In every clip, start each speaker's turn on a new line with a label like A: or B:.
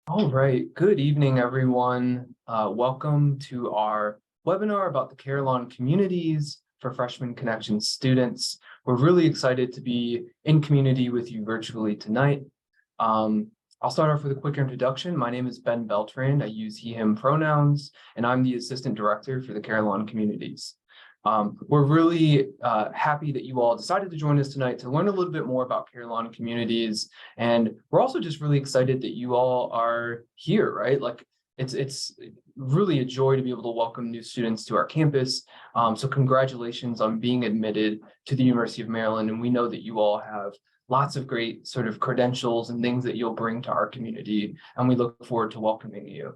A: All right, good evening, everyone. Welcome to our webinar about the Carillon Communities for Freshman Connection students. We're really excited to be in community with you virtually tonight. I'll start off with a quick introduction. My name is Ben Beltran. I use he, him pronouns, and I'm the Assistant Director for the Carillon Communities. We're really happy that you all decided to join us tonight to learn a little bit more about Carillon Communities. And we're also just really excited that you all are here, right? Like it's really a joy to be able to welcome new students to our campus. So congratulations on being admitted to the University of Maryland. And we know that you all have lots of great sort of credentials and things that you'll bring to our community. And we look forward to welcoming you.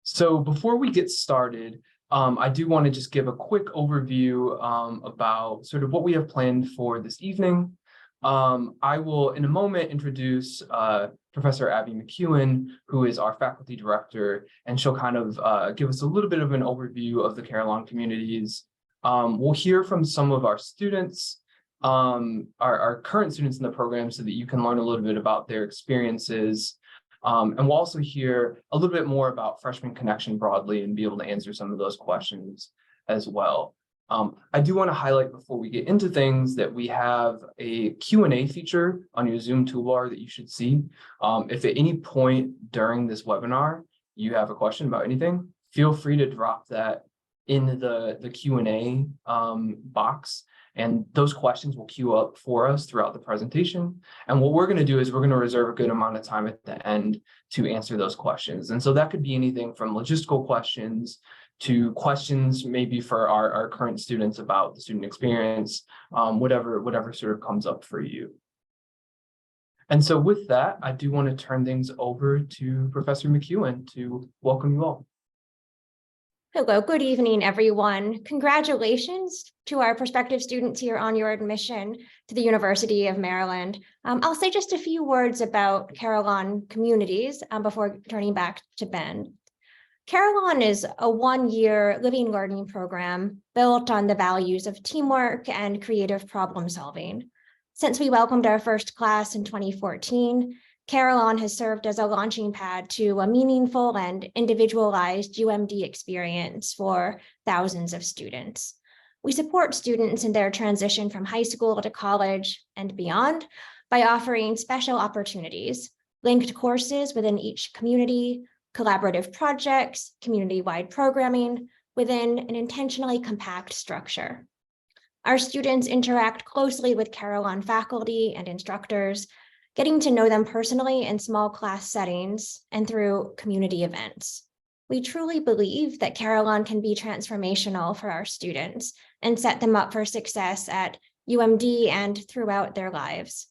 A: So before we get started, I do want to just give a quick overview about sort of what we have planned for this evening. I will, in a moment, introduce Professor Abby McEwen, who is our faculty director, and she'll kind of give us a little bit of an overview of the Carillon Communities. We'll hear from some of our students, our current students in the program, so that you can learn a little bit about their experiences. And we'll also hear a little bit more about Freshman Connection broadly and be able to answer some of those questions as well. I do want to highlight before we get into things that we have a Q&A feature on your Zoom toolbar that you should see. If at any point during this webinar you have a question about anything, feel free to drop that in the Q&A box. And those questions will queue up for us throughout the presentation. And what we're going to do is we're going to reserve a good amount of time at the end to answer those questions. And so that could be anything from logistical questions to questions maybe for our current students about the student experience, whatever sort of comes up for you. And so with that, I do want to turn things over to Professor McEwen to welcome you all.
B: Hello, good evening, everyone. Congratulations to our prospective students here on your admission to the University of Maryland. I'll say just a few words about Carillon Communities before turning back to Ben. Carillon is a one-year living learning program built on the values of teamwork and creative problem solving. Since we welcomed our first class in 2014, Carillon has served as a launching pad to a meaningful and individualized UMD experience for thousands of students. We support students in their transition from high school to college and beyond by offering special opportunities, linked courses within each community, collaborative projects, community-wide programming within an intentionally compact structure. Our students interact closely with Carillon faculty and instructors, getting to know them personally in small class settings and through community events. We truly believe that Carillon can be transformational for our students and set them up for success at UMD and throughout their lives.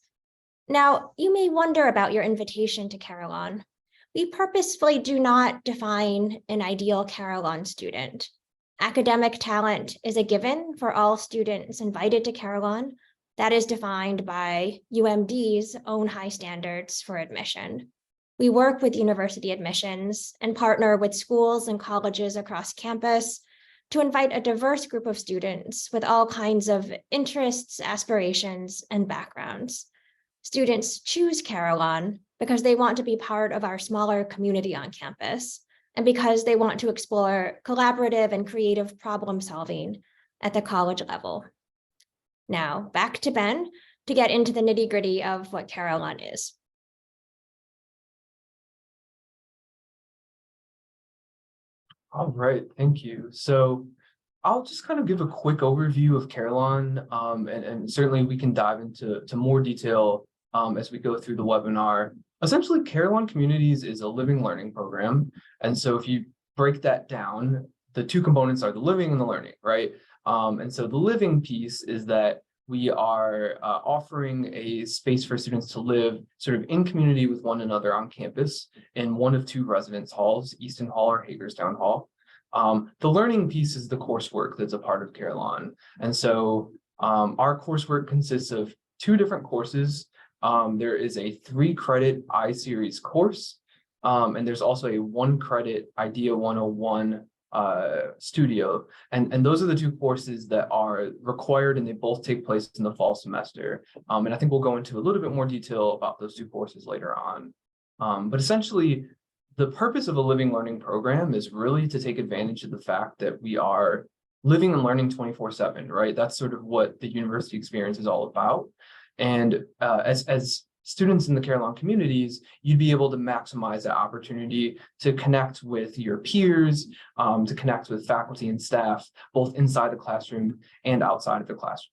B: Now, you may wonder about your invitation to Carillon. We purposefully do not define an ideal Carillon student. Academic talent is a given for all students invited to Carillon. That is defined by UMD's own high standards for admission. We work with university admissions and partner with schools and colleges across campus to invite a diverse group of students with all kinds of interests, aspirations, and backgrounds. Students choose Carillon because they want to be part of our smaller community on campus and because they want to explore collaborative and creative problem solving at the college level. Now, back to Ben to get into the nitty-gritty of what Carillon is.
A: All right, thank you. So I'll just kind of give a quick overview of Carillon, and certainly we can dive into more detail as we go through the webinar. Essentially, Carillon Communities is a living learning program. And so if you break that down, the two components are the living and the learning, right? And so the living piece is that we are offering a space for students to live sort of in community with one another on campus in one of two residence halls, Easton Hall or Hagerstown Hall. The learning piece is the coursework that's a part of Carillon. And so our coursework consists of two different courses. There is a 3-credit I-Series course, and there's also a 1-credit IDEA 101 studio. And those are the two courses that are required, and they both take place in the fall semester. And I think we'll go into a little bit more detail about those two courses later on. But essentially, the purpose of a living learning program is really to take advantage of the fact that we are living and learning 24/7, right? That's sort of what the university experience is all about. And as students in the Carillon communities, you'd be able to maximize that opportunity to connect with your peers, to connect with faculty and staff, both inside the classroom and outside of the classroom.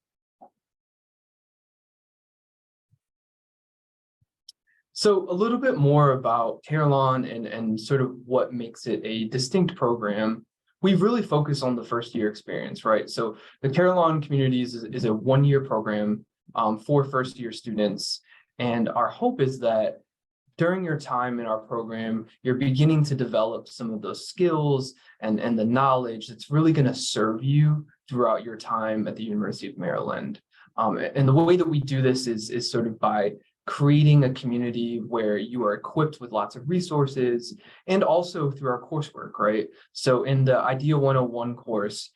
A: So a little bit more about Carillon and sort of what makes it a distinct program. We really focus on the first year experience, right? So the Carillon Communities is a one-year program for first year students. And our hope is that during your time in our program, you're beginning to develop some of those skills and the knowledge that's really going to serve you throughout your time at the University of Maryland. And the way that we do this is sort of by creating a community where you are equipped with lots of resources, and also through our coursework, right? So in the Idea 101 course,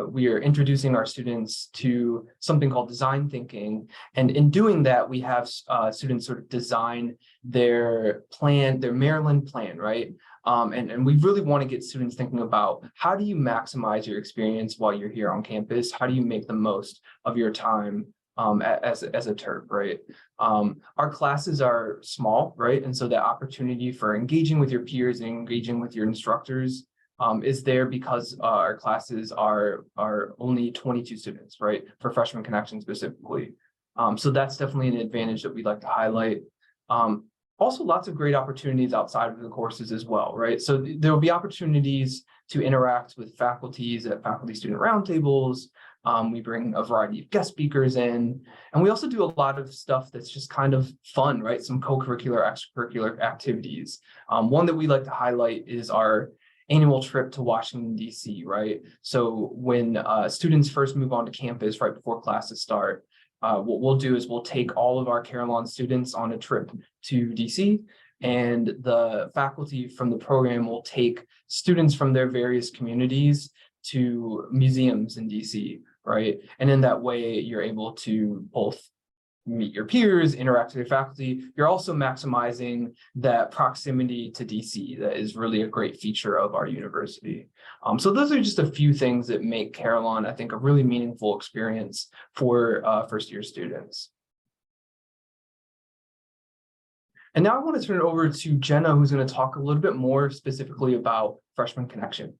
A: we are introducing our students to something called design thinking. And in doing that, we have students sort of design their plan, their Maryland plan, right? And we really want to get students thinking about, how do you maximize your experience while you're here on campus? How do you make the most of your time as a terp, right? Our classes are small, right? And so that opportunity for engaging with your peers and engaging with your instructors is there because our classes are only 22 students, right? For Freshman Connection specifically. So that's definitely an advantage that we'd like to highlight. Also, lots of great opportunities outside of the courses as well, right? So there will be opportunities to interact with faculties at faculty-student roundtables. We bring a variety of guest speakers in, and we also do a lot of stuff that's just kind of fun, right? Some co-curricular, extracurricular activities. One that we like to highlight is our annual trip to Washington, D.C., right? So when students first move onto campus right before classes start, what we'll do is we'll take all of our Carillon students on a trip to DC, and the faculty from the program will take students from their various communities to museums in DC, right? And in that way, you're able to both meet your peers, interact with your faculty. You're also maximizing that proximity to DC. That is really a great feature of our university. So those are just a few things that make Carillon, I think, a really meaningful experience for first year students. And now I want to turn it over to Jenna, who's going to talk a little bit more specifically about Freshman Connection.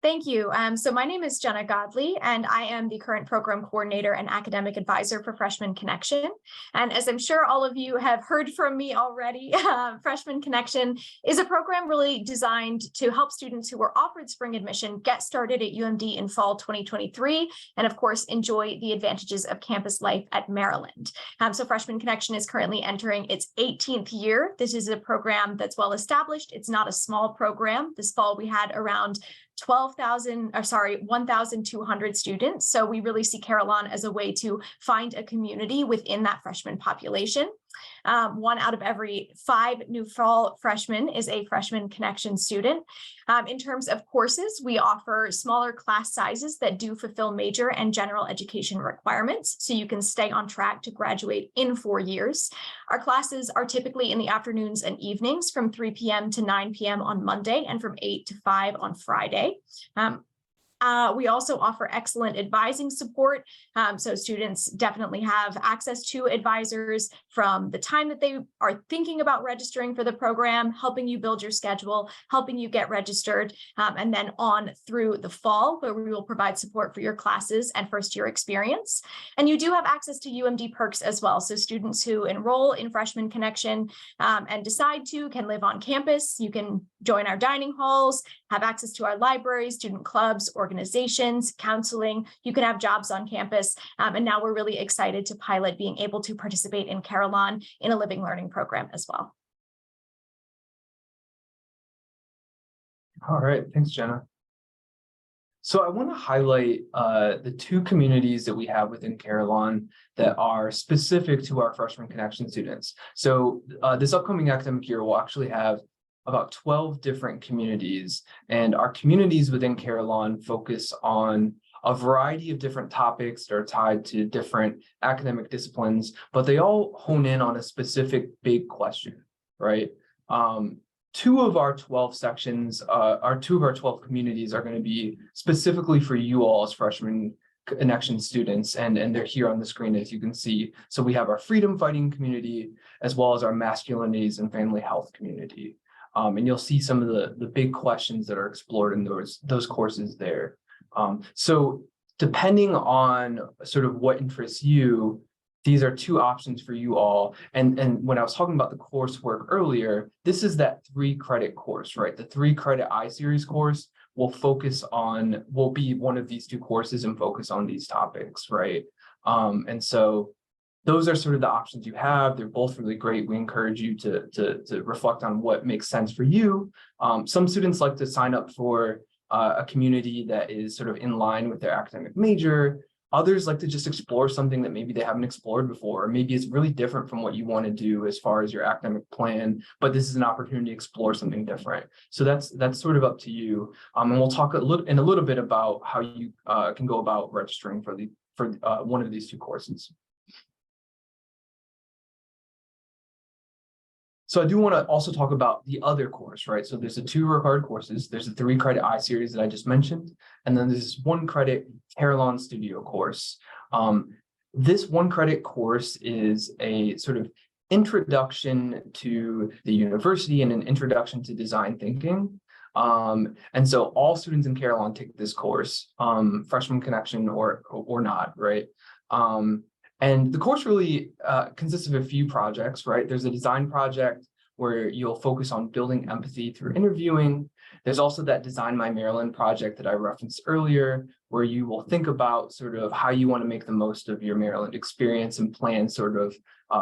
C: Thank you. So my name is Jenna Godley, and I am the current program coordinator and academic advisor for Freshman Connection. And as I'm sure all of you have heard from me already, Freshman Connection is a program really designed to help students who were offered spring admission get started at UMD in fall 2023, and of course, enjoy the advantages of campus life at Maryland. So Freshman Connection is currently entering its 18th year. This is a program that's well established. It's not a small program. This fall, we had around 1,200 students. So we really see Carillon as a way to find a community within that freshman population. 1 out of every 5 new fall freshmen is a Freshman Connection student. In terms of courses, we offer smaller class sizes that do fulfill major and general education requirements, so you can stay on track to graduate in 4 years. Our classes are typically in the afternoons and evenings from 3 p.m. to 9 p.m. on Monday and from 8 to 5 on Friday. We also offer excellent advising support. So students definitely have access to advisors from the time that they are thinking about registering for the program, helping you build your schedule, helping you get registered, and then on through the fall, where we will provide support for your classes and first year experience. And you do have access to UMD perks as well. So students who enroll in Freshman Connection and decide to can live on campus. You can join our dining halls, have access to our libraries, student clubs, organizations, counseling. You can have jobs on campus. And now we're really excited to pilot being able to participate in Carillon in a living learning program as well.
A: All right, thanks, Jenna. So I want to highlight the 2 communities that we have within Carillon that are specific to our Freshman Connection students. So this upcoming academic year, we'll actually have about 12 different communities, and our communities within Carillon focus on a variety of different topics that are tied to different academic disciplines, but they all hone in on a specific big question, right? Two of our 12 sections, two of our 12 communities are going to be specifically for you all as freshman connection students, and they're here on the screen, as you can see. So we have our freedom fighting community, as well as our masculinities and family health community. And you'll see some of the big questions that are explored in those courses there. So depending on sort of what interests you, these are two options for you all. And when I was talking about the coursework earlier, this is that 3-credit course, right? The 3-credit I-Series course will be one of these two courses and focus on these topics, right? And so those are sort of the options you have. They're both really great. We encourage you to reflect on what makes sense for you. Some students like to sign up for a community that is sort of in line with their academic major. Others like to just explore something that maybe they haven't explored before, or maybe it's really different from what you want to do as far as your academic plan, but this is an opportunity to explore something different. So that's sort of up to you. And we'll talk in a little bit about how you can go about registering for one of these two courses. So I do want to also talk about the other course, right? So there's the 2 required courses. There's a 3-credit I-Series that I just mentioned, and then there's this 1-credit Carillon Studio course. This 1-credit course is a sort of introduction to the university and an introduction to design thinking. And so all students in Carillon take this course, freshman connection or not, right? And the course really consists of a few projects, right? There's a design project where you'll focus on building empathy through interviewing. There's also that Design My Maryland project that I referenced earlier, where you will think about sort of how you want to make the most of your Maryland experience and plan sort of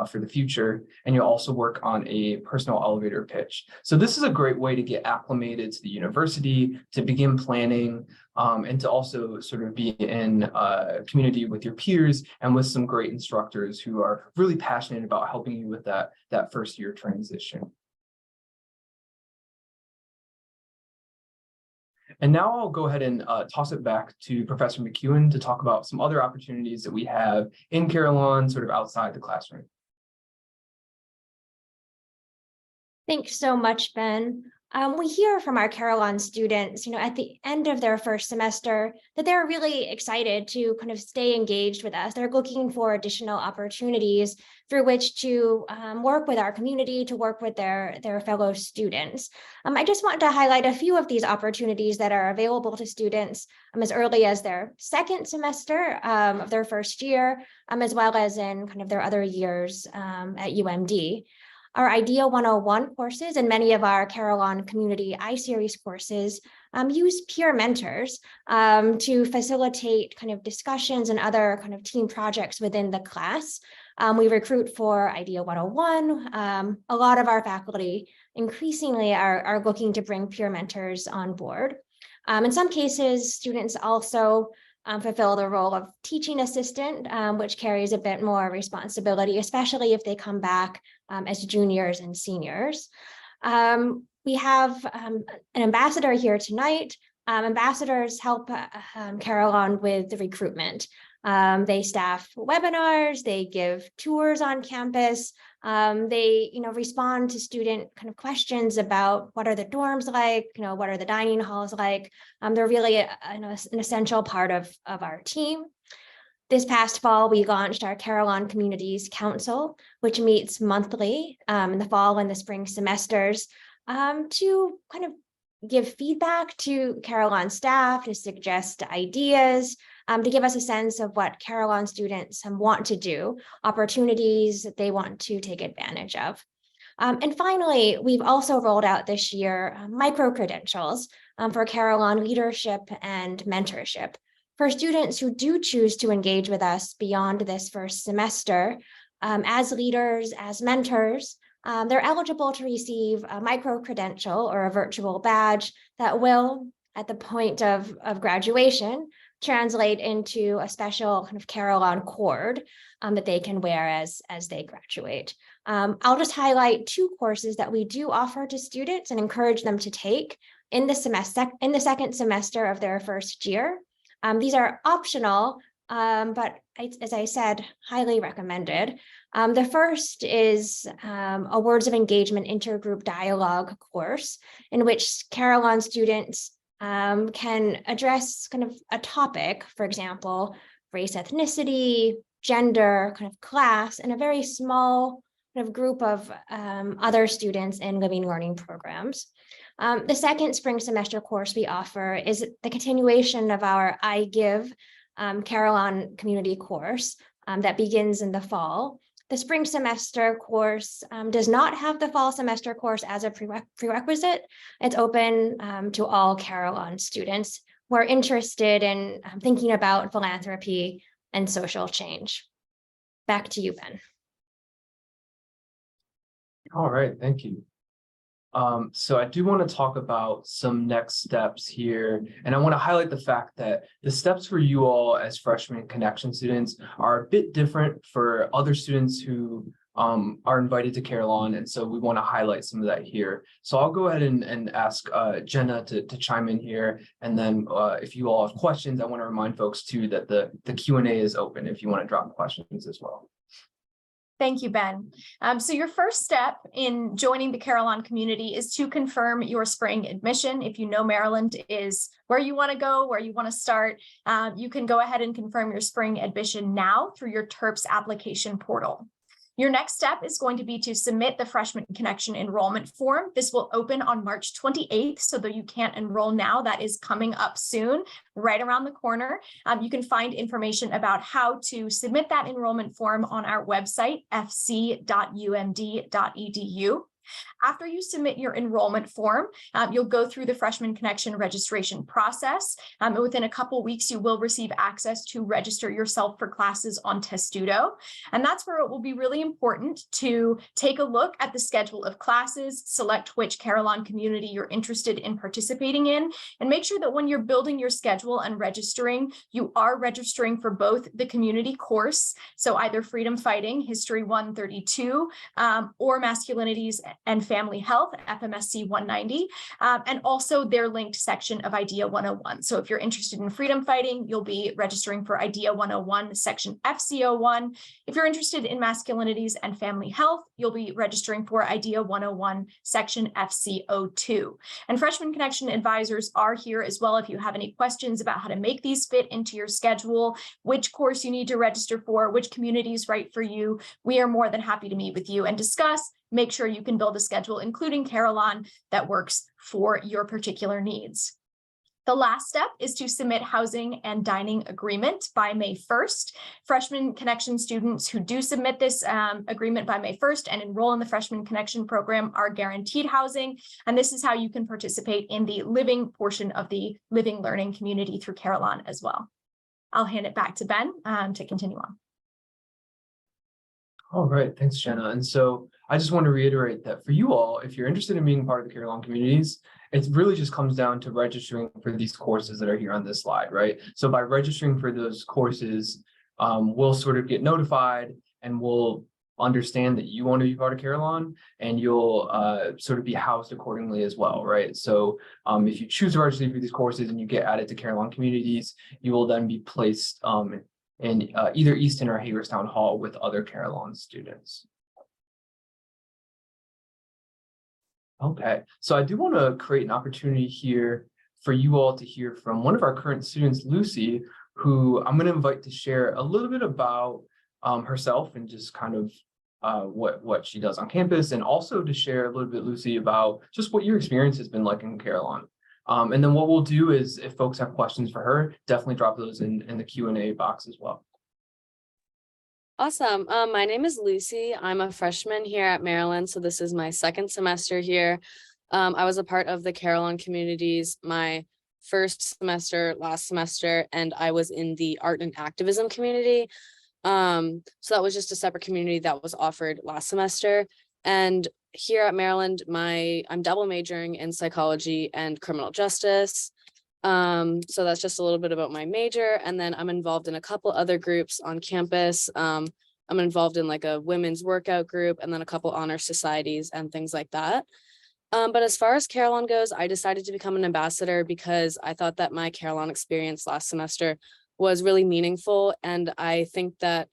A: for the future. And you'll also work on a personal elevator pitch. So this is a great way to get acclimated to the university, to begin planning, and to also sort of be in a community with your peers and with some great instructors who are really passionate about helping you with that first year transition. And now I'll go ahead and toss it back to Professor McEwen to talk about some other opportunities that we have in Carillon, sort of outside the classroom.
B: Thanks so much, Ben. We hear from our Carillon students, at the end of their first semester, that they're really excited to kind of stay engaged with us. They're looking for additional opportunities through which to work with our community, to work with their fellow students. I just want to highlight a few of these opportunities that are available to students as early as their second semester of their first year, as well as in kind of their other years at UMD. Our IDEA 101 courses and many of our Carillon Community I-Series courses use peer mentors to facilitate kind of discussions and other kind of team projects within the class. We recruit for IDEA 101. A lot of our faculty increasingly are looking to bring peer mentors on board. In some cases, students also fulfill the role of teaching assistant, which carries a bit more responsibility, especially if they come back as juniors and seniors. We have an ambassador here tonight. Ambassadors help Carillon with the recruitment. They staff webinars, they give tours on campus, they respond to student kind of questions about what are the dorms like, what are the dining halls like. They're really an essential part of our team. This past fall, we launched our Carillon Communities Council, which meets monthly in the fall and the spring semesters to kind of give feedback to Carillon staff, to suggest ideas, to give us a sense of what Carillon students want to do, opportunities that they want to take advantage of. And finally, we've also rolled out this year micro-credentials for Carillon leadership and mentorship. For students who do choose to engage with us beyond this first semester, as leaders, as mentors, they're eligible to receive a micro-credential or a virtual badge that will, at the point of graduation, translate into a special kind of Carillon cord that they can wear as they graduate. I'll just highlight 2 courses that we do offer to students and encourage them to take in the second semester of their first year. These are optional, but as I said, highly recommended. The first is a Words of Engagement intergroup dialogue course in which Carillon students can address kind of a topic, for example, race, ethnicity, gender, kind of class, in a very small kind of group of other students in living learning programs. The second spring semester course we offer is the continuation of our I Give Carillon community course that begins in the fall. The spring semester course does not have the fall semester course as a prerequisite. It's open to all Carillon students who are interested in thinking about philanthropy and social change. Back to you, Ben.
A: All right, thank you. So I do want to talk about some next steps here, and I want to highlight the fact that the steps for you all as freshman connection students are a bit different for other students who are invited to Carillon, and so we want to highlight some of that here. So I'll go ahead and ask Jenna to chime in here, and then if you all have questions, I want to remind folks too that the Q&A is open if you want to drop questions as well.
C: Thank you, Ben. So your first step in joining the Carillon community is to confirm your spring admission. If you know Maryland is where you want to go, where you want to start, you can go ahead and confirm your spring admission now through your TERPS application portal. Your next step is going to be to submit the Freshman Connection enrollment form. This will open on March 28th, so though you can't enroll now, that is coming up soon, right around the corner. You can find information about how to submit that enrollment form on our website, fc.umd.edu. After you submit your enrollment form, you'll go through the Freshman Connection registration process. And within a couple weeks, you will receive access to register yourself for classes on Testudo. And that's where it will be really important to take a look at the schedule of classes, select which Carillon community you're interested in participating in, and make sure that when you're building your schedule and registering, you are registering for both the community course, so either Freedom Fighting, History 132, or Masculinities and Family Health, FMSC 190, and also their linked section of IDEA 101. So if you're interested in freedom fighting, you'll be registering for IDEA 101, section FC01. If you're interested in masculinities and family health, you'll be registering for IDEA 101, section FC02. And Freshman Connection advisors are here as well if you have any questions about how to make these fit into your schedule, which course you need to register for, which community is right for you. We are more than happy to meet with you and discuss. Make sure you can build a schedule, including Carillon, that works for your particular needs. The last step is to submit housing and dining agreement by May 1st. Freshman Connection students who do submit this agreement by May 1st and enroll in the Freshman Connection program are guaranteed housing. And this is how you can participate in the living portion of the living learning community through Carillon as well. I'll hand it back to Ben to continue on.
A: All right, thanks, Jenna. And so I just want to reiterate that for you all, if you're interested in being part of the Carillon communities, it really just comes down to registering for these courses that are here on this slide, right? So by registering for those courses, we'll sort of get notified and we'll understand that you want to be part of Carillon, and you'll sort of be housed accordingly as well, right? So if you choose to register for these courses and you get added to Carillon communities, you will then be placed in either Easton or Hagerstown Hall with other Carillon students. Okay, so I do want to create an opportunity here for you all to hear from one of our current students, Lucy, who I'm going to invite to share a little bit about herself and just kind of what she does on campus, and also to share a little bit, Lucy, about just what your experience has been like in Carillon. And then what we'll do is, if folks have questions for her, definitely drop those in the Q&A box as well.
D: Awesome. My name is Lucy. I'm a freshman here at Maryland, so this is my second semester here. I was a part of the Carillon Communities my first semester, last semester, and I was in the art and activism community. So that was just a separate community that was offered last semester. And here at Maryland, I'm double majoring in psychology and criminal justice. So that's just a little bit about my major. And then I'm involved in a couple other groups on campus. I'm involved in like a women's workout group and then a couple honor societies and things like that. But as far as Carillon goes, I decided to become an ambassador because I thought that my Carillon experience last semester was really meaningful. And I think that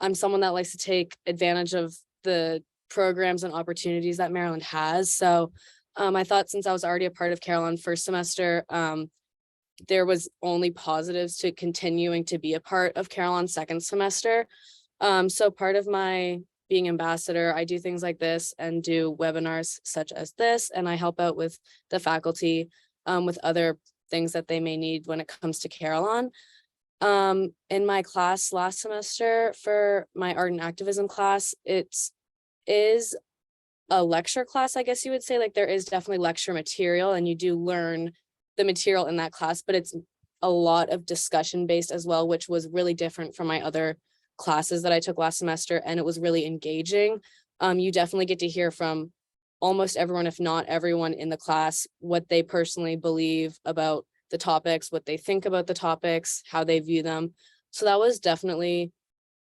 D: I'm someone that likes to take advantage of the programs and opportunities that Maryland has. So I thought since I was already a part of Carillon first semester, there was only positives to continuing to be a part of Carillon second semester. So part of my being ambassador, I do things like this and do webinars such as this, and I help out with the faculty with other things that they may need when it comes to Carillon. In my class last semester for my art and activism class, it is a lecture class, I guess you would say. Like there is definitely lecture material and you do learn the material in that class, but it's a lot of discussion based as well, which was really different from my other classes that I took last semester, and it was really engaging. You definitely get to hear from almost everyone, if not everyone in the class, what they personally believe about the topics, what they think about the topics, how they view them. So that was definitely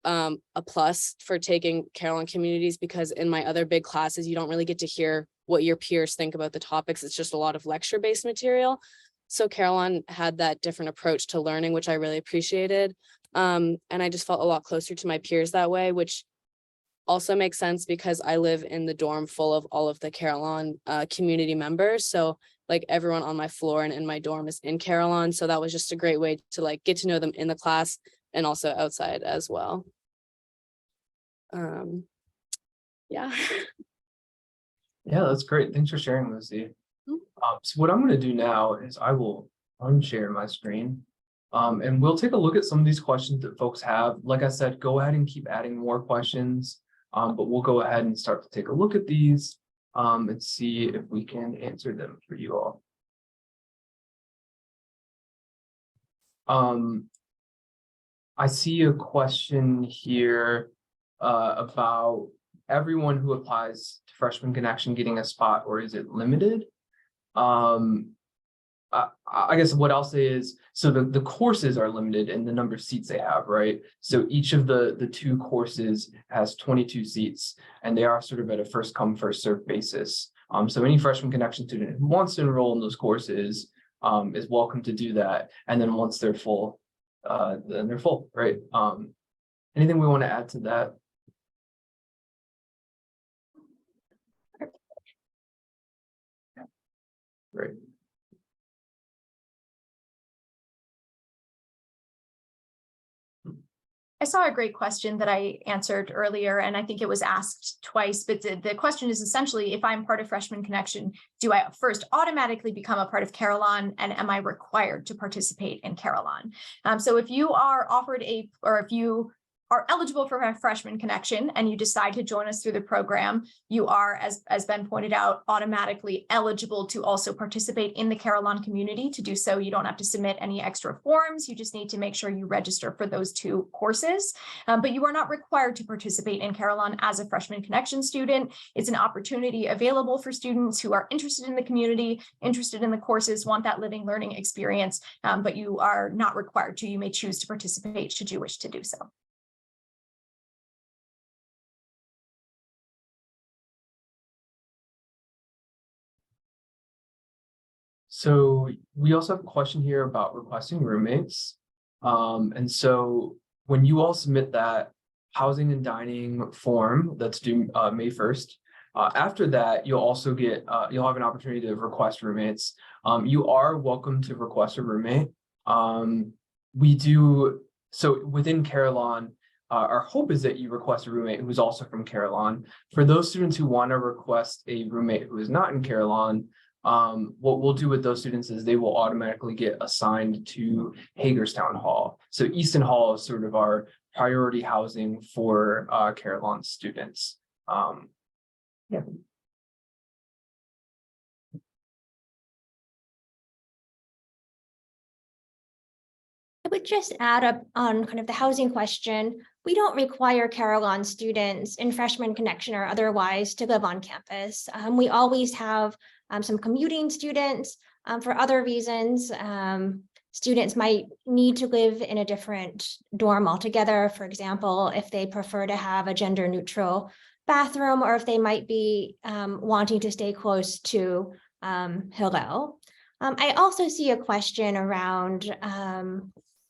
D: a plus for taking Carillon Communities, because in my other big classes, you don't really get to hear what your peers think about the topics. It's just a lot of lecture-based material. So Carillon had that different approach to learning, which I really appreciated. And I just felt a lot closer to my peers that way, which also makes sense because I live in the dorm full of all of the Carillon community members. So like everyone on my floor and in my dorm is in Carillon. So that was just a great way to like get to know them in the class and also outside as well. Yeah.
A: Yeah, that's great. Thanks for sharing, Lucy. So what I'm going to do now is I will unshare my screen. And we'll take a look at some of these questions that folks have. Like I said, go ahead and keep adding more questions, but we'll go ahead and start to take a look at these and see if we can answer them for you all. I see a question here about everyone who applies to Freshman Connection getting a spot, or is it limited? I guess what I'll say is, so the courses are limited in the number of seats they have, right? So each of the two courses has 22 seats, and they are sort of at a first come, first served basis. So any Freshman Connection student who wants to enroll in those courses is welcome to do that. And then once they're full, then they're full, right? Anything we want to add to that? Great.
C: I saw a great question that I answered earlier, and I think it was asked twice, but the question is essentially, if I'm part of Freshman Connection, do I first automatically become a part of Carillon, and am I required to participate in Carillon? So if you are offered if you are eligible for a Freshman Connection and you decide to join us through the program, you are, as Ben pointed out, automatically eligible to also participate in the Carillon community. To do so, you don't have to submit any extra forms. You just need to make sure you register for those two courses. But you are not required to participate in Carillon as a Freshman Connection student. It's an opportunity available for students who are interested in the community, interested in the courses, want that living learning experience, but you are not required to. You may choose to participate should you wish to do so.
A: So we also have a question here about requesting roommates. And so when you all submit that housing and dining form that's due May 1st, after that, you'll also get, you'll have an opportunity to request roommates. You are welcome to request a roommate. We do, so within Carillon, our hope is that you request a roommate who's also from Carillon. For those students who want to request a roommate who is not in Carillon, what we'll do with those students is they will automatically get assigned to Hagerstown Hall. So Easton Hall is sort of our priority housing for Carillon students. Yeah.
B: I would just add up on kind of the housing question. We don't require Carillon students in Freshman Connection or otherwise to live on campus. We always have some commuting students for other reasons. students might need to live in a different dorm altogether. For example, if they prefer to have a gender neutral bathroom, or if they might be wanting to stay close to Hillel. I also see a question around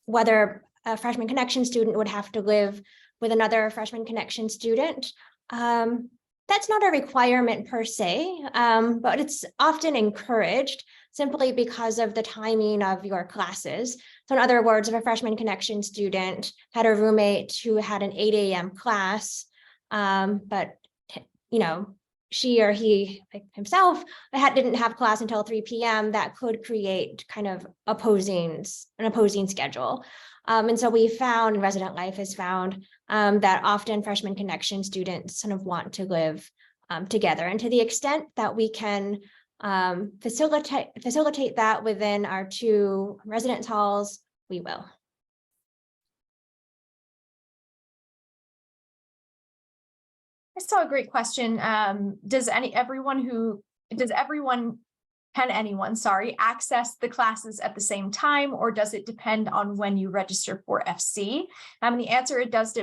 B: whether a freshman connection student would have to live with another freshman connection student. That's not a requirement per se, but it's often encouraged simply because of the timing of your classes. So in other words, if a freshman connection student had a roommate who had an 8 a.m. class, but she or he himself didn't have class until 3 p.m., that could create kind of an opposing schedule. And so we found, and Resident Life has found, that often freshman connection students kind of want to live together. And to the extent that we can facilitate that within our 2 residence halls, we will.
C: I saw a great question. Can anyone, access the classes at the same time, or does it depend on when you register for FC? The answer it does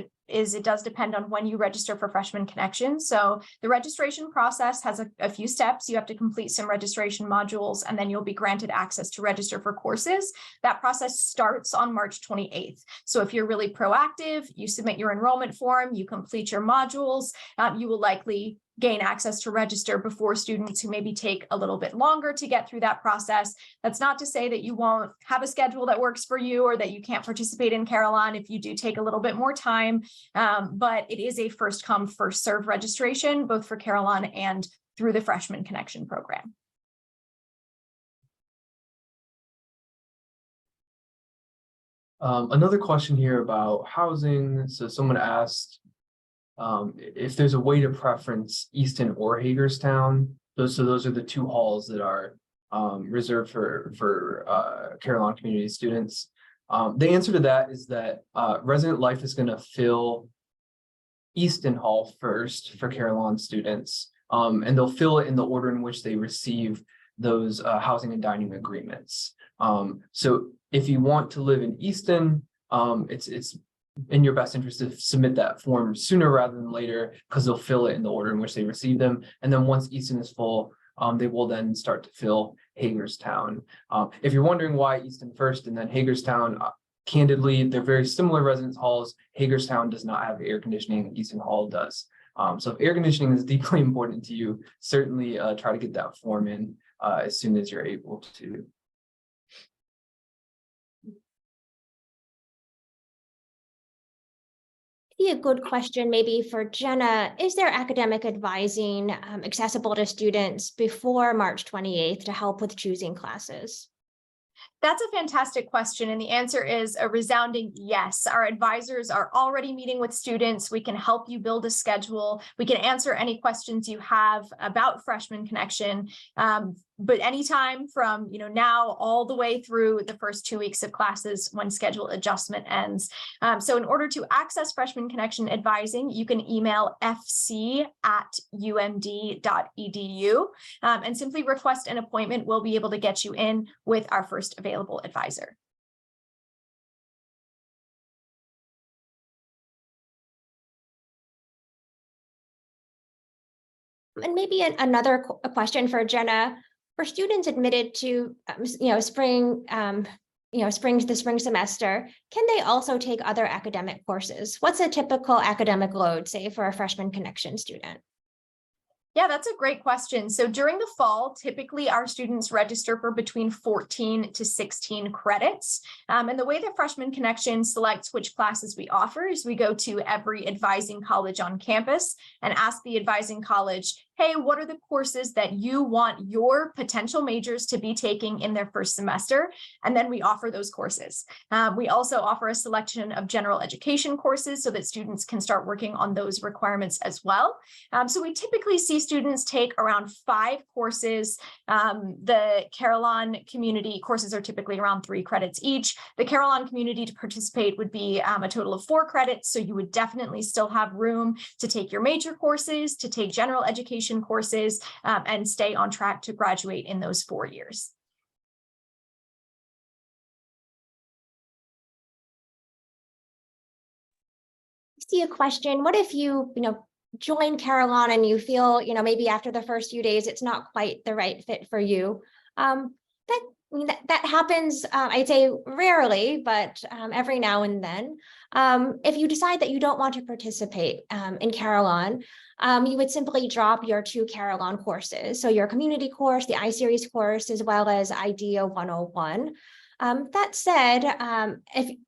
C: depend on when you register for Freshman Connection. So the registration process has a few steps. You have to complete some registration modules, and then you'll be granted access to register for courses. That process starts on March 28th. So if you're really proactive, you submit your enrollment form, you complete your modules, you will likely gain access to register before students who maybe take a little bit longer to get through that process. That's not to say that you won't have a schedule that works for you or that you can't participate in Carillon if you do take a little bit more time, but it is a first come, first serve registration, both for Carillon and through the Freshman Connection program.
A: Another question here about housing. So someone asked, if there's a way to preference Easton or Hagerstown. Those are the 2 halls that are reserved for Carillon Community students. The answer to that is that Resident Life is going to fill Easton Hall first for Carillon students, and they'll fill it in the order in which they receive those housing and dining agreements. So if you want to live in Easton, it's in your best interest to submit that form sooner rather than later, because they'll fill it in the order in which they receive them. And then once Easton is full, they will then start to fill Hagerstown. If you're wondering why Easton first and then Hagerstown, candidly, they're very similar residence halls. Hagerstown does not have air conditioning, Easton Hall does. So if air conditioning is deeply important to you, certainly try to get that form in as soon as you're able to.
B: A good question maybe for Jenna. Is there academic advising accessible to students before March 28th to help with choosing classes?
C: That's a fantastic question, and the answer is a resounding yes. Our advisors are already meeting with students. We can help you build a schedule. We can answer any questions you have about Freshman Connection. But anytime from now all the way through the first 2 weeks of classes when schedule adjustment ends. So in order to access Freshman Connection advising, you can email fc@umd.edu and simply request an appointment. We'll be able to get you in with our first available advisor.
B: And maybe another question for Jenna. For students admitted to, the spring semester, can they also take other academic courses? What's a typical academic load, say, for a Freshman Connection student?
C: Yeah, that's a great question. So during the fall, typically our students register for between 14 to 16 credits. And the way the Freshman Connection selects which classes we offer is we go to every advising college on campus and ask the advising college, hey, what are the courses that you want your potential majors to be taking in their first semester? And then we offer those courses. We also offer a selection of general education courses so that students can start working on those requirements as well. So we typically see students take around 5 courses. The Carillon Community courses are typically around 3 credits each. The Carillon Community to participate would be a total of 4 credits. So you would definitely still have room to take your major courses, to take general education courses, and stay on track to graduate in those 4 years.
B: see a question. What if you join Carillon and you feel, maybe after the first few days, it's not quite the right fit for you? That happens, I'd say rarely, but every now and then. If you decide that you don't want to participate in Carillon, you would simply drop your 2 Carillon courses. So your community course, the I-Series course, as well as IDEA 101. That said,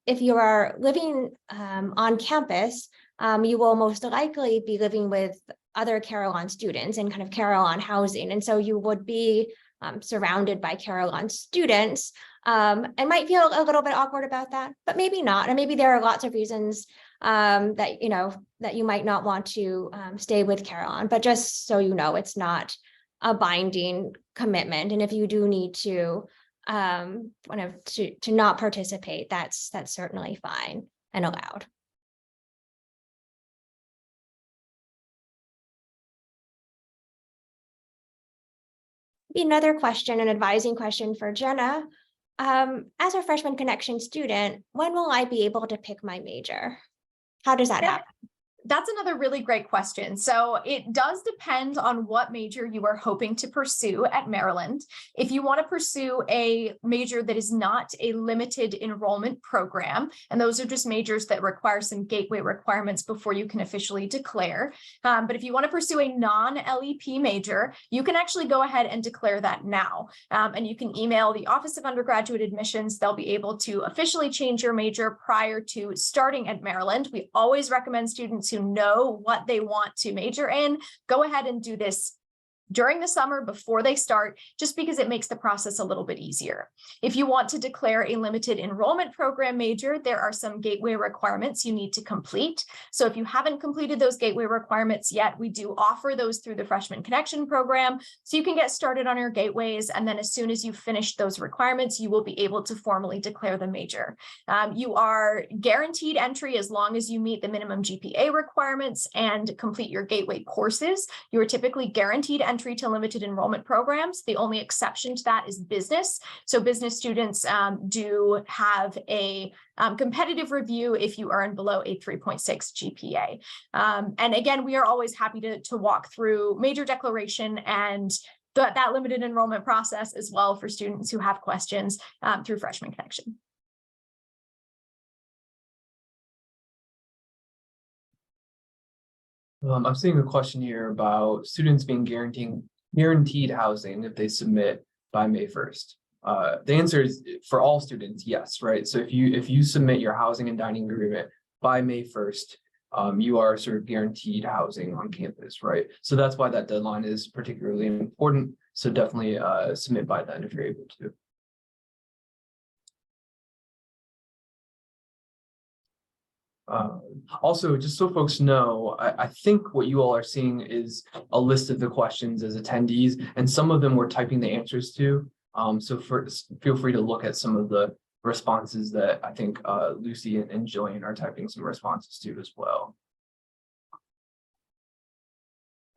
B: if you are living on campus, you will most likely be living with other Carillon students in kind of Carillon housing. And so you would be surrounded by Carillon students, and might feel a little bit awkward about that, but maybe not. And maybe there are lots of reasons that you might not want to stay with Carillon, but just so you know, it's not a binding commitment. And if you do need to to not participate, that's certainly fine and allowed. Another question, an advising question for Jenna. As a freshman connection student, when will I be able to pick my major? How does that happen?
C: That's another really great question. So it does depend on what major you are hoping to pursue at Maryland. If you want to pursue a major that is not a limited enrollment program, and those are just majors that require some gateway requirements before you can officially declare. But if you want to pursue a non-LEP major, you can actually go ahead and declare that now. And you can email the Office of Undergraduate Admissions. They'll be able to officially change your major prior to starting at Maryland. We always recommend students who know what they want to major in, go ahead and do this during the summer before they start, just because it makes the process a little bit easier. If you want to declare a limited enrollment program major, there are some gateway requirements you need to complete. So if you haven't completed those gateway requirements yet, we do offer those through the Freshman Connection program. So you can get started on your gateways. And then as soon as you finish those requirements, you will be able to formally declare the major. You are guaranteed entry as long as you meet the minimum GPA requirements and complete your gateway courses. You are typically guaranteed entry to limited enrollment programs. The only exception to that is business. So business students do have a competitive review if you earn below a 3.6 GPA. And again, we are always happy to walk through major declaration and that limited enrollment process as well for students who have questions through Freshman Connection.
A: I'm seeing a question here about students being guaranteed housing if they submit by May 1st. The answer is for all students, yes, right? So if you submit your housing and dining agreement by May 1st, you are sort of guaranteed housing on campus, right? So that's why that deadline is particularly important. So definitely submit by then if you're able to. Also, just so folks know, I think what you all are seeing is a list of the questions as attendees, and some of them we're typing the answers to. So feel free to look at some of the responses that I think Lucy and Jillian are typing some responses to as well.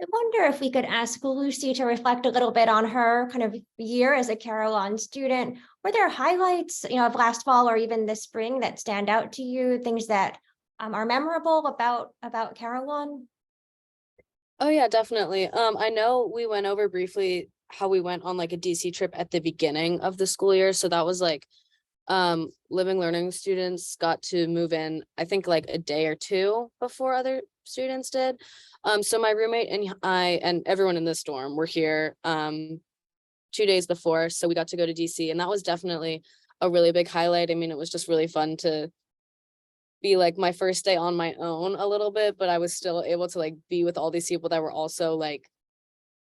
B: I wonder if we could ask Lucy to reflect a little bit on her kind of year as a Carillon student. Were there highlights, of last fall or even this spring that stand out to you, things that are memorable about Carillon?
D: Oh yeah, definitely. I know we went over briefly how we went on like a DC trip at the beginning of the school year. So that was like living learning students got to move in, I think like a day or two before other students did. So my roommate and I and everyone in this dorm were here 2 days before. So we got to go to DC, and that was definitely a really big highlight. I mean, it was just really fun to be like my first day on my own a little bit, but I was still able to like be with all these people that were also like,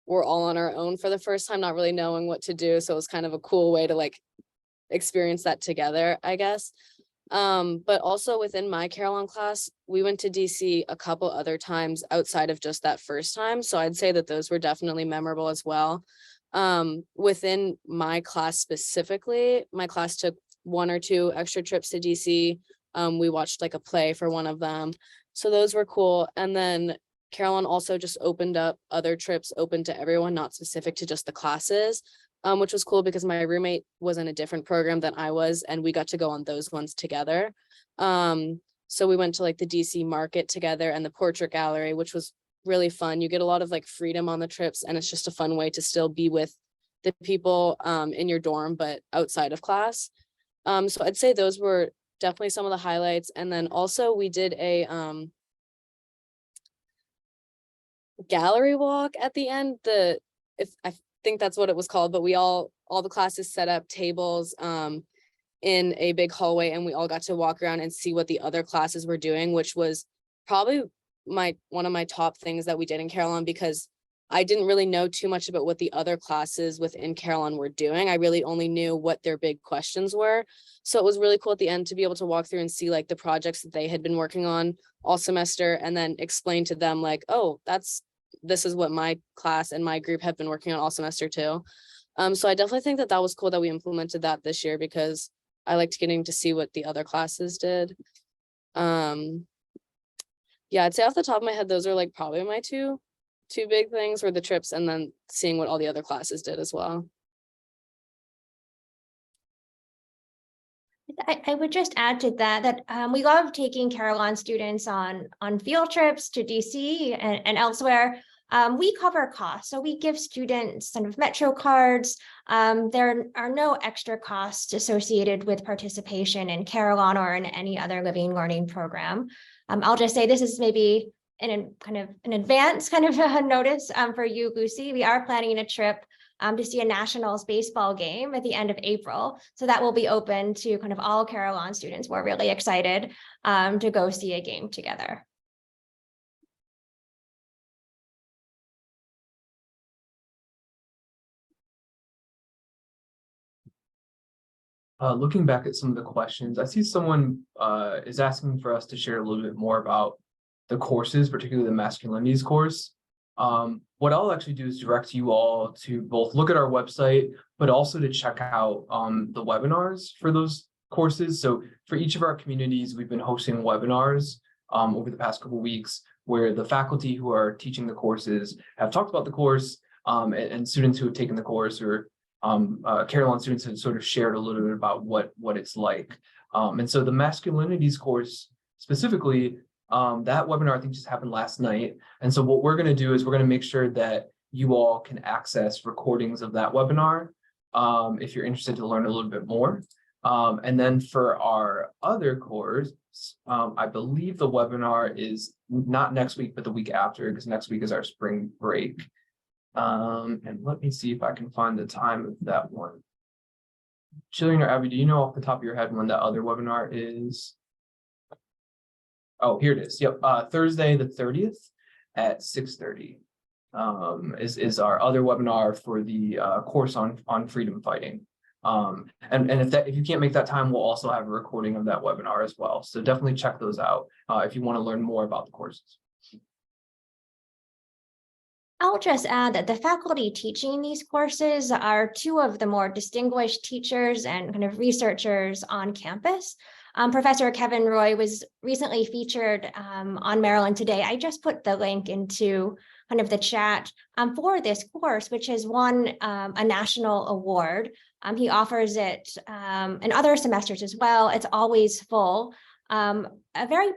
D: we're all on our own for the first time, not really knowing what to do. So it was kind of a cool way to like experience that together, I guess. But also within my Carillon class, we went to DC a couple other times outside of just that first time. So I'd say that those were definitely memorable as well. Within my class specifically, my class took 1 or 2 extra trips to DC. We watched like a play for one of them. So those were cool. And then Carillon also just opened up other trips open to everyone, not specific to just the classes, which was cool because my roommate was in a different program than I was, and we got to go on those ones together. So we went to like the DC market together and the portrait gallery, which was really fun. You get a lot of like freedom on the trips, and it's just a fun way to still be with the people in your dorm, but outside of class. So I'd say those were definitely some of the highlights. And then also we did a gallery walk at the end. I think that's what it was called, but all the classes set up tables in a big hallway, and we all got to walk around and see what the other classes were doing, which was probably one of my top things that we did in Carillon, because I didn't really know too much about what the other classes within Carillon were doing. I really only knew what their big questions were. So it was really cool at the end to be able to walk through and see like the projects that they had been working on all semester, and then explain to them like, oh, this is what my class and my group have been working on all semester too. So I definitely think that was cool that we implemented that this year, because I liked getting to see what the other classes did. Yeah, I'd say off the top of my head, those are like probably my two big things, were the trips and then seeing what all the other classes did as well.
B: I would just add to that we love taking Carillon students on field trips to DC and elsewhere. We cover costs, so we give students kind of Metro cards. There are no extra costs associated with participation in Carillon or in any other living learning program. I'll just say this is maybe an advance kind of a notice for you, Lucy. We are planning a trip to see a Nationals baseball game at the end of April. So that will be open to kind of all Carillon students. We're really excited to go see a game together.
A: Looking back at some of the questions, I see someone is asking for us to share a little bit more about the courses, particularly the masculinities course. What I'll actually do is direct you all to both look at our website, but also to check out the webinars for those courses. So for each of our communities, we've been hosting webinars over the past couple of weeks, where the faculty who are teaching the courses have talked about the course, and students who have taken the course, or Carillon students have sort of shared a little bit about what it's like. And so the masculinities course specifically, that webinar I think just happened last night. And so what we're going to do is we're going to make sure that you all can access recordings of that webinar if you're interested to learn a little bit more. And then for our other course, I believe the webinar is not next week, but the week after, because next week is our spring break. And let me see if I can find the time of that one. Jillian or Abby, do you know off the top of your head when the other webinar is? Oh, here it is. Yep, Thursday the 30th at 6:30 is our other webinar for the course on freedom fighting. And if you can't make that time, we'll also have a recording of that webinar as well. So definitely check those out if you want to learn more about the courses.
B: I'll just add that the faculty teaching these courses are two of the more distinguished teachers and kind of researchers on campus. Professor Kevin Roy was recently featured on Maryland Today. I just put the link into kind of the chat for this course, which has won a national award. He offers it in other semesters as well. It's always full. A very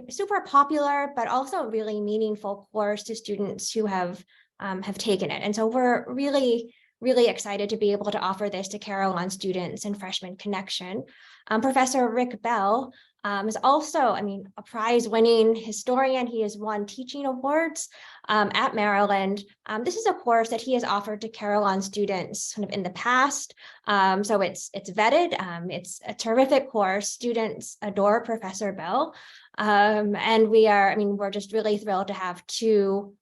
B: super popular, but also really meaningful course to students who have taken it. And so we're really excited to be able to offer this to Carillon students in Freshman Connection. Professor Rick Bell is also, a prize-winning historian. He has won teaching awards at Maryland. This is a course that he has offered to Carillon students kind of in the past. So it's vetted. It's a terrific course. Students adore Professor Bell. And we're just really thrilled to have two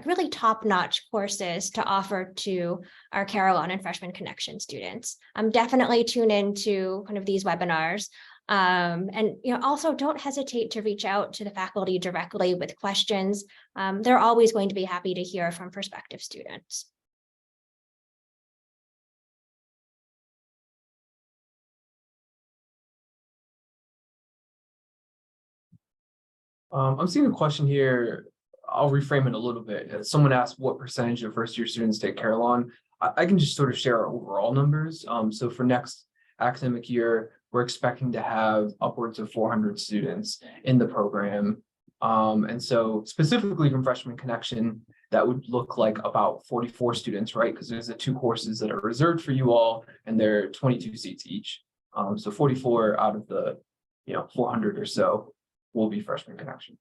B: really top-notch courses to offer to our Carillon and Freshman Connection students. Definitely tune into kind of these webinars. And also don't hesitate to reach out to the faculty directly with questions. They're always going to be happy to hear from prospective students.
A: I'm seeing a question here. I'll reframe it a little bit. Someone asked what percentage of first-year students take Carillon. I can just sort of share our overall numbers. So for next academic year, we're expecting to have upwards of 400 students in the program. And so specifically from Freshman Connection, that would look like about 44 students, right? Because there's the 2 courses that are reserved for you all, and they're 22 seats each. So 44 out of the 400 or so will be Freshman Connection.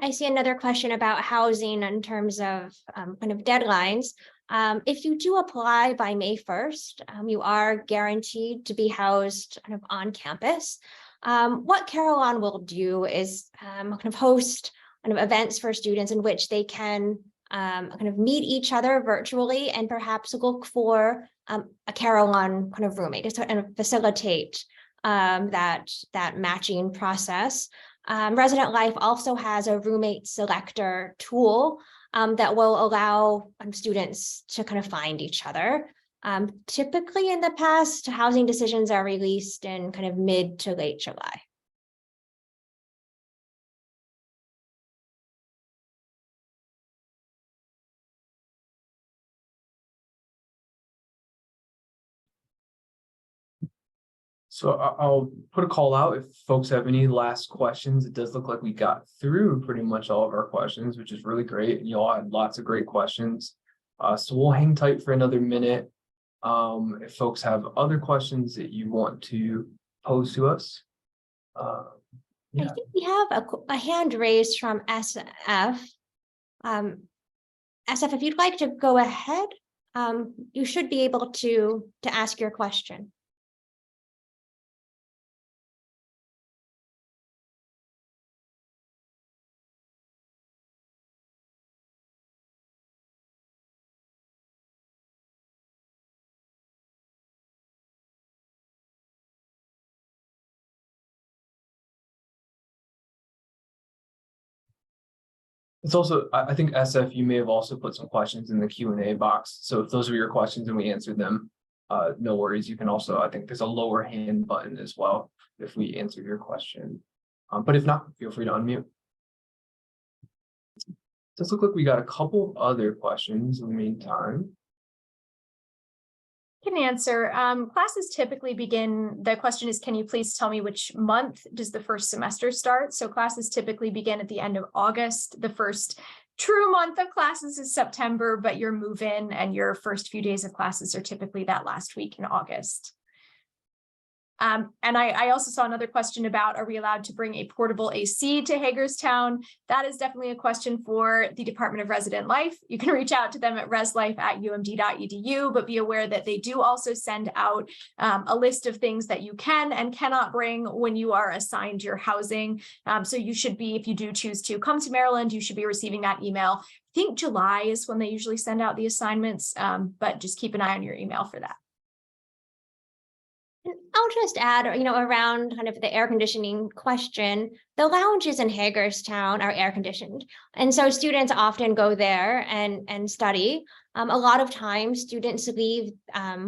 B: I see another question about housing in terms of kind of deadlines. If you do apply by May 1st, you are guaranteed to be housed kind of on campus. What Carillon will do is kind of host kind of events for students in which they can kind of meet each other virtually and perhaps look for a Carillon kind of roommate to kind of facilitate that matching process. Resident Life also has a roommate selector tool that will allow students to kind of find each other. Typically in the past, housing decisions are released in kind of mid to late July.
A: So I'll put a call out if folks have any last questions. It does look like we got through pretty much all of our questions, which is really great. You all had lots of great questions. So we'll hang tight for another minute. If folks have other questions that you want to pose to us.
B: I think we have a hand raised from SF. SF, if you'd like to go ahead, you should be able to ask your question.
A: It's also, I think SF, you may have also put some questions in the Q&A box. So if those are your questions and we answered them, no worries. You can also, I think there's a lower hand button as well if we answer your question. But if not, feel free to unmute. It does look like we got a couple other questions in the meantime.
C: Can answer. Classes typically begin, the question is, can you please tell me which month does the first semester start? So classes typically begin at the end of August. The first true month of classes is September, but your move-in and your first few days of classes are typically that last week in August. And I also saw another question about, are we allowed to bring a portable AC to Hagerstown? That is definitely a question for the Department of Resident Life. You can reach out to them at reslife@umd.edu, but be aware that they do also send out a list of things that you can and cannot bring when you are assigned your housing. So you should be, if you do choose to come to Maryland, you should be receiving that email. I think July is when they usually send out the assignments, but just keep an eye on your email for that.
B: I'll just add, around kind of the air conditioning question, the lounges in Hagerstown are air conditioned. And so students often go there and study. A lot of times students leave,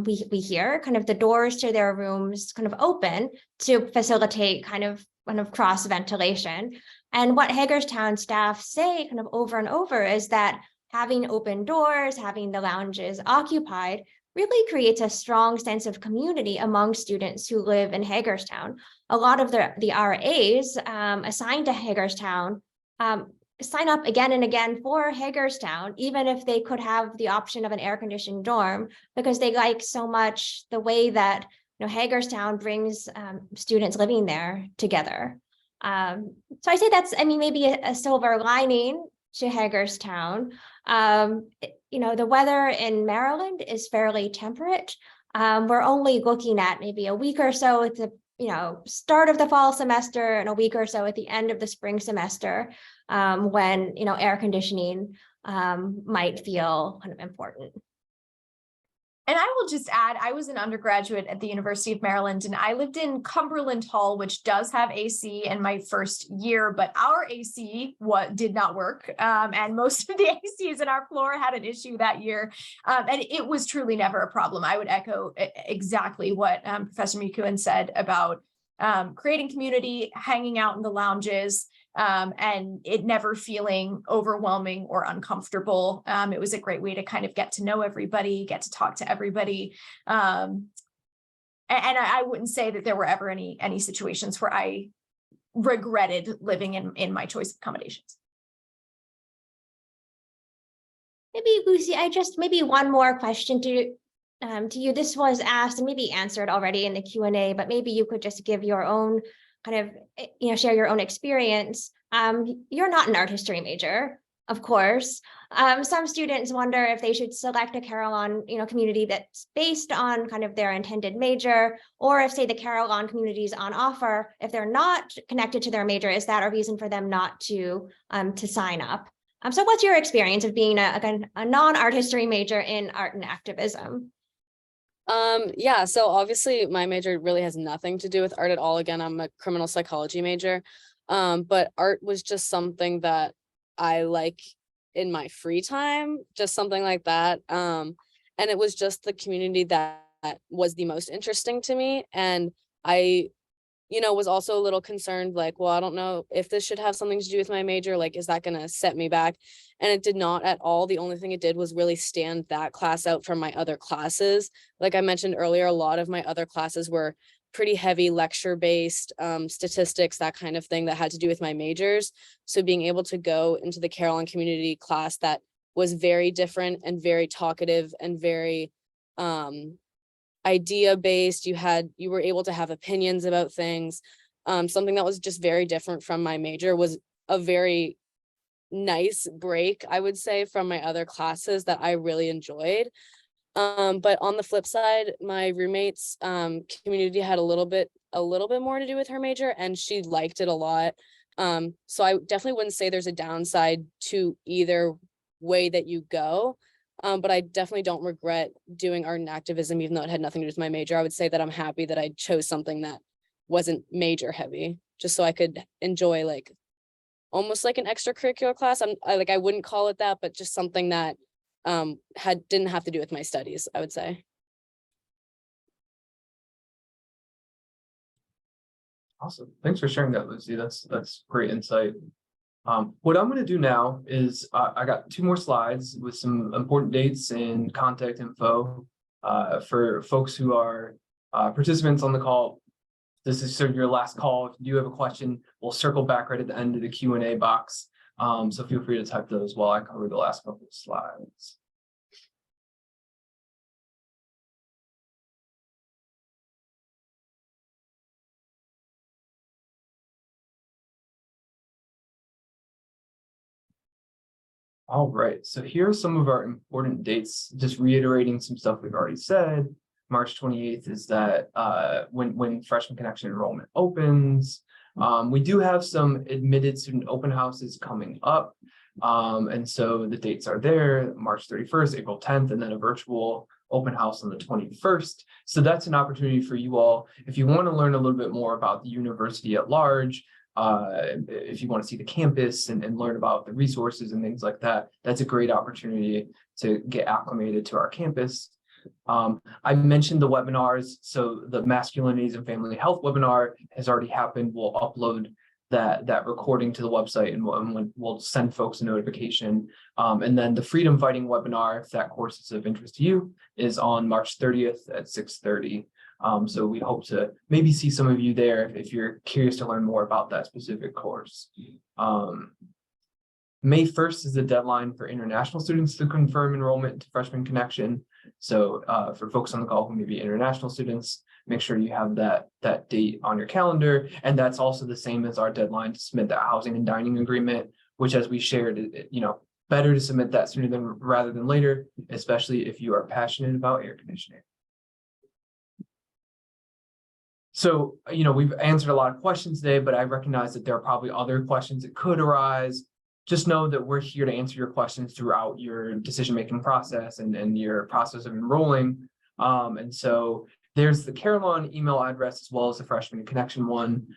B: we hear kind of the doors to their rooms kind of open to facilitate kind of cross ventilation. And what Hagerstown staff say kind of over and over is that having open doors, having the lounges occupied really creates a strong sense of community among students who live in Hagerstown. A lot of the RAs assigned to Hagerstown sign up again and again for Hagerstown, even if they could have the option of an air-conditioned dorm, because they like so much the way that Hagerstown brings students living there together. So I say that's, maybe a silver lining to Hagerstown. The weather in Maryland is fairly temperate. We're only looking at maybe a week or so at the start of the fall semester and a week or so at the end of the spring semester when air conditioning might feel kind of important.
C: And I will just add, I was an undergraduate at the University of Maryland, and I lived in Cumberland Hall, which does have AC in my first year, but our AC did not work. And most of the ACs in our floor had an issue that year. And it was truly never a problem. I would echo exactly what Professor McEwen said about creating community, hanging out in the lounges. and it never feeling overwhelming or uncomfortable. It was a great way to kind of get to know everybody, get to talk to everybody. And I wouldn't say that there were ever any situations where I regretted living in my choice accommodations.
B: Maybe Lucy, maybe one more question to you. This was asked and maybe answered already in the Q&A, but maybe you could just give your own kind of, share your own experience. You're not an art history major, of course. Some students wonder if they should select a Carillon, community that's based on kind of their intended major, or if, say, the Carillon communities on offer, if they're not connected to their major, is that a reason for them not to sign up? So what's your experience of being a non-art history major in art and activism?
D: Yeah, so obviously my major really has nothing to do with art at all. Again, I'm a criminal psychology major, but art was just something that I like in my free time, just something like that. And it was just the community that was the most interesting to me. And I was also a little concerned, like, well, I don't know if this should have something to do with my major, like, is that going to set me back? And it did not at all. The only thing it did was really stand that class out from my other classes. Like I mentioned earlier, a lot of my other classes were pretty heavy lecture based, statistics, that kind of thing that had to do with my majors. So being able to go into the Carillon community class that was very different and very talkative and very, idea based, you were able to have opinions about things. Something that was just very different from my major was a very nice break, I would say, from my other classes that I really enjoyed. But on the flip side, my roommate's community had a little bit more to do with her major, and she liked it a lot. So I definitely wouldn't say there's a downside to either way that you go. But I definitely don't regret doing art and activism, even though it had nothing to do with my major. I would say that I'm happy that I chose something that wasn't major heavy, just so I could enjoy like almost like an extracurricular class. I wouldn't call it that, but just something that didn't have to do with my studies, I would say.
A: Awesome. Thanks for sharing that, Lucy. That's great insight. What I'm going to do now is I got 2 more slides with some important dates and contact info for folks who are participants on the call. This is sort of your last call. If you have a question, we'll circle back right at the end of the Q&A box. So feel free to type those while I cover the last couple of slides. All right, so here are some of our important dates, just reiterating some stuff we've already said. March 28th is that when Freshman Connection enrollment opens. We do have some admitted student open houses coming up. And so the dates are there, March 31st, April 10th, and then a virtual open house on the 21st. So that's an opportunity for you all. If you want to learn a little bit more about the university at large, if you want to see the campus and learn about the resources and things like that, that's a great opportunity to get acclimated to our campus. I mentioned the webinars, so the Masculinities and Family Health webinar has already happened. We'll upload that recording to the website and we'll send folks a notification. And then the Freedom Fighting webinar, if that course is of interest to you, is on March 30th at 6:30. So we hope to maybe see some of you there if you're curious to learn more about that specific course. May 1st is the deadline for international students to confirm enrollment to Freshman Connection. So for folks on the call who may be international students, make sure you have that date on your calendar. And that's also the same as our deadline to submit that housing and dining agreement, which, as we shared, better to submit that sooner rather than later, especially if you are passionate about air conditioning. So, we've answered a lot of questions today, but I recognize that there are probably other questions that could arise. Just know that we're here to answer your questions throughout your decision-making process and your process of enrolling. And so there's the Carillon email address as well as the Freshman Connection one.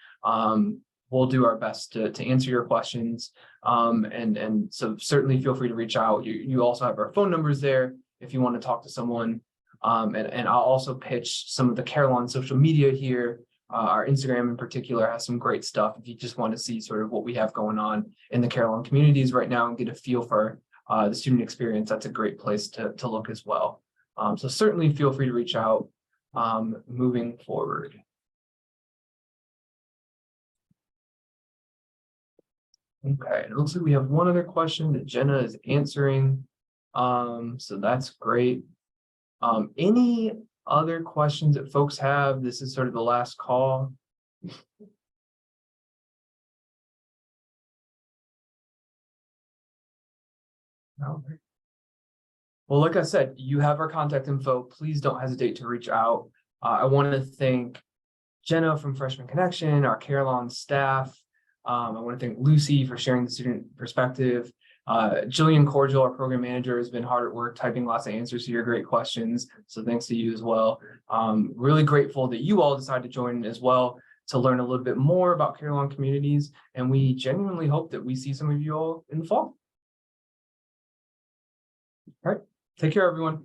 A: We'll do our best to answer your questions. And so certainly feel free to reach out. You also have our phone numbers there if you want to talk to someone. And I'll also pitch some of the Carillon social media here. Our Instagram in particular has some great stuff if you just want to see sort of what we have going on in the Carillon communities right now and get a feel for the student experience. That's a great place to look as well. So certainly feel free to reach out moving forward. Okay, it looks like we have one other question that Jenna is answering. So that's great. Any other questions that folks have? This is sort of the last call. No. Well, like I said, you have our contact info. Please don't hesitate to reach out. I want to thank Jenna from Freshman Connection, our Carillon staff. I want to thank Lucy for sharing the student perspective. Jillian Cordial, our program manager, has been hard at work typing lots of answers to your great questions. So thanks to you as well. Really grateful that you all decided to join as well to learn a little bit more about Carillon Communities. And we genuinely hope that we see some of you all in the fall. All right, take care, everyone.